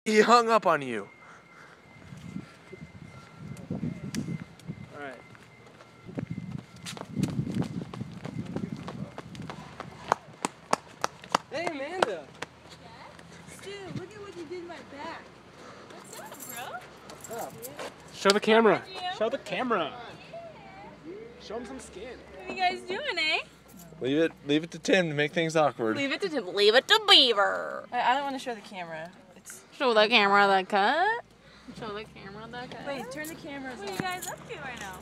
He hung up on you. Alright. Hey, Amanda. Stu, look at what you did to my back. What's up, bro? What's up? Yeah. Show the camera. Show the camera. Show him some skin. What are you guys doing, eh? Leave it to Tim to make things awkward. Leave it to Tim. Leave it to Beaver. I don't want to show the camera. Show the camera the cut. Show the camera the cut. Wait, turn the cameras on. What are you guys up to right now?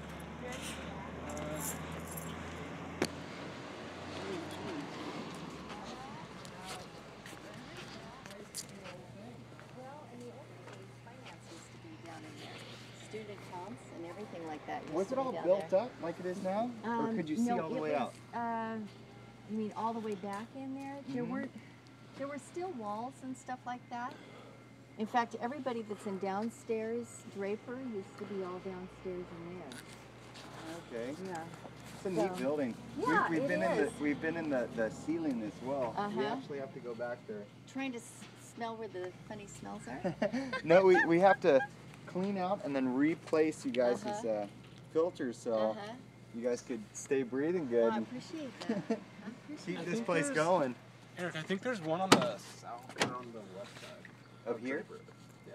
Student comps and everything like that. Was it all built up like it is now? Or could you see all the way out? You mean all the way back in there? There were still walls and stuff like that. In fact, everybody that's in downstairs, Draper, used to be all downstairs in there. Okay. Yeah. It's a neat building. Yeah, we've been in the ceiling as well. We Uh-huh. actually have to go back there. Trying to smell where the funny smells are? No, we have to clean out and then replace you guys' filters so you guys could stay breathing good. Well, I appreciate that. Keep this place going. Eric, I think there's one on the south or on the west side. Of here? Yeah.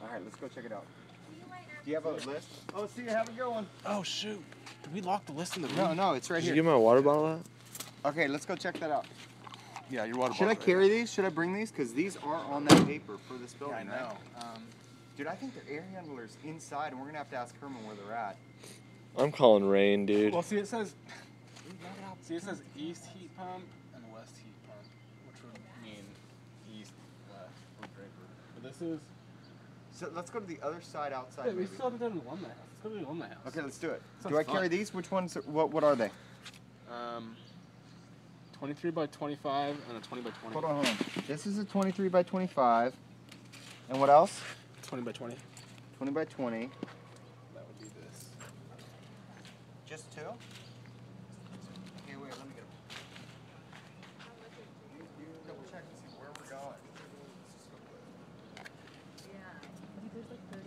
Alright, let's go check it out. Do you have a list? Oh, see, have a good one. Oh, shoot. Did we lock the list in the room? No, no, it's right Did here. you give my water bottle out? Okay, let's go check that out. Yeah, your water Should bottle. I carry these? Should I bring these? Because these are on that paper for this building, Yeah, I know. right? Dude, I think the air handler's inside, and we're gonna have to ask Herman where they're at. I'm calling rain, dude. Well, see, it says east heat pump and west heat pump, which would mean east, west, or Draper. But this is. So let's go to the other side outside. Wait, we maybe. still haven't done an alumni house. Let's go to the alumni house. Okay, let's do it. Sounds Do I fun. carry these? Which ones? What are they? 23 by 25 and a 20 by 20. Hold on. This is a 23 by 25. And what else? 20 by 20. 20 by 20. That would be this. Just two? Okay, wait, let me get them. You double check to see where we're going.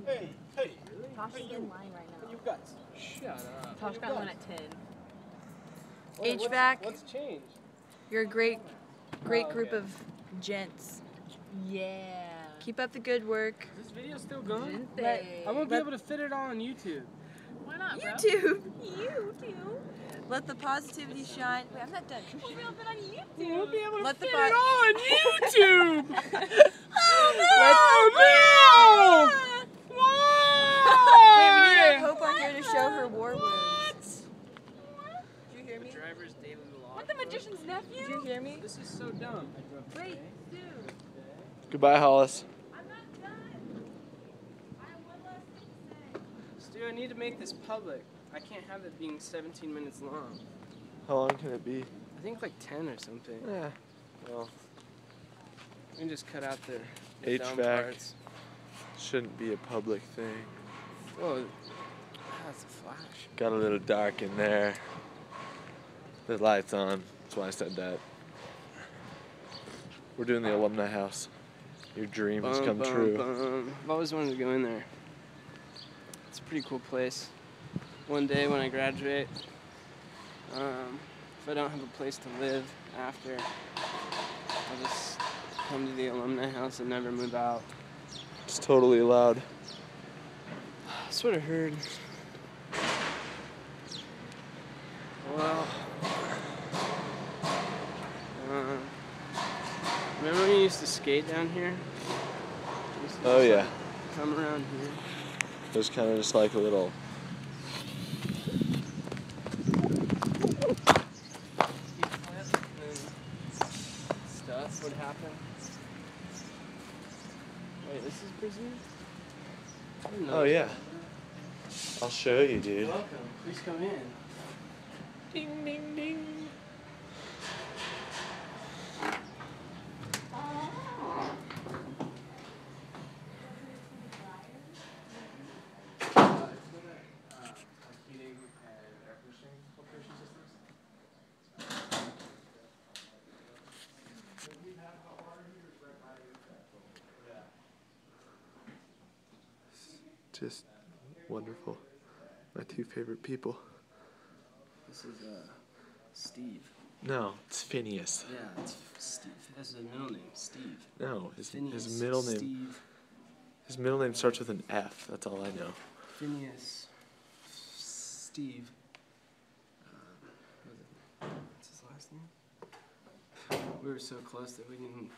Hey, hey. Tosh is in line right now. You guys. Shut up. Tosh got one at 10. What's- HVAC. What's changed? You're a great group of gents. Yeah. Keep up the good work. Is this video still going? Didn't they? I won't be able to fit it all on YouTube. Why not, bro? YouTube. YouTube. Let the positivity shine. Wait, I'm not done. We'll be able to fit on YouTube. We won't be able to Let fit the it all on YouTube. Oh, no! Wait, we need our Pope on here to show her war wounds. Did you hear me? Driver's daily log. What, the magician's nephew? Did you hear me? This is so dumb. Wait, Stu. Goodbye, Hollis. I'm not done. I have one last thing to say. Stu, I need to make this public. I can't have it being 17 minutes long. How long can it be? I think like 10 or something. Yeah. Well, We can just cut out the dumb HVAC parts. shouldn't be a public thing. Oh, that's a flash. Got a little dark in there. The light's on. That's why I said that. We're doing the alumni house. Your dream has come true. I've always wanted to go in there. It's a pretty cool place. One day when I graduate, if I don't have a place to live after, I'll just come to the alumni house and never move out. It's totally allowed. That's what I heard. Well, remember when you used to skate down here? You used to Oh just, yeah. like, come around here. There's kind of just like a little. Stuff would happen. Wait, this is Breese? I didn't know Oh this. yeah. I'll show you, dude. Welcome. Please come in. Ding, ding, ding. just wonderful. My two favorite people. This is Steve. No, it's Phineas. Yeah, it's Steve. That's his middle name, Steve. No, his Phineas, middle name. Steve. His middle name starts with an F. That's all I know. Phineas. Steve. What's his last name? We were so close that we didn't.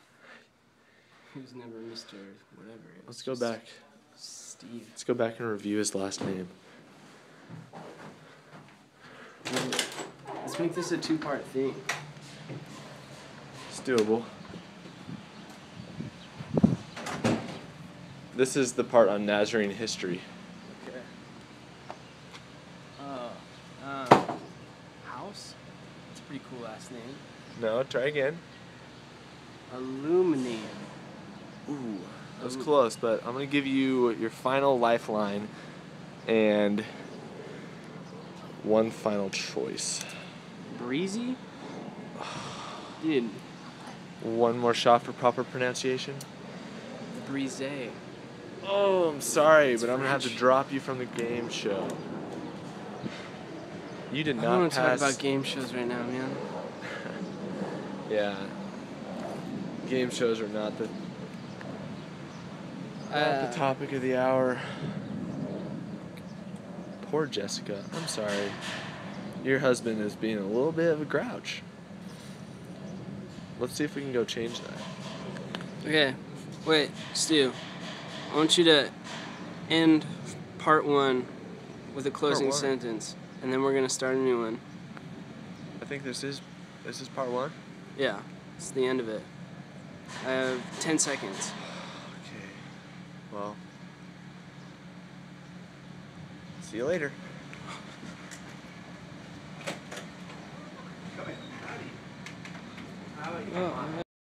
He was never Mr. whatever. Let's go back. Steve. Let's go back and review his last name. Let's make this a two-part thing. It's doable. This is the part on Nazarene history. Okay. House? That's a pretty cool last name. No, try again. Illuminating. Ooh, that was close, but I'm going to give you your final lifeline and one final choice. Breezy? Dude. One more shot for proper pronunciation. Breeze. Oh, I'm sorry, It's but I'm going to have to French. drop you from the game show. You did I not don't want to talk pass. about game shows right now, man. Yeah. Game shows are not the topic of the hour. Poor Jessica. I'm sorry. Your husband is being a little bit of a grouch. Let's see if we can go change that. Okay, wait, Stu. I want you to end part 1 with a closing Part 1? sentence, and then we're gonna start a new one. I think this is part 1. Yeah, it's the end of it. I have 10 seconds. Okay. Well. See you later. Oh,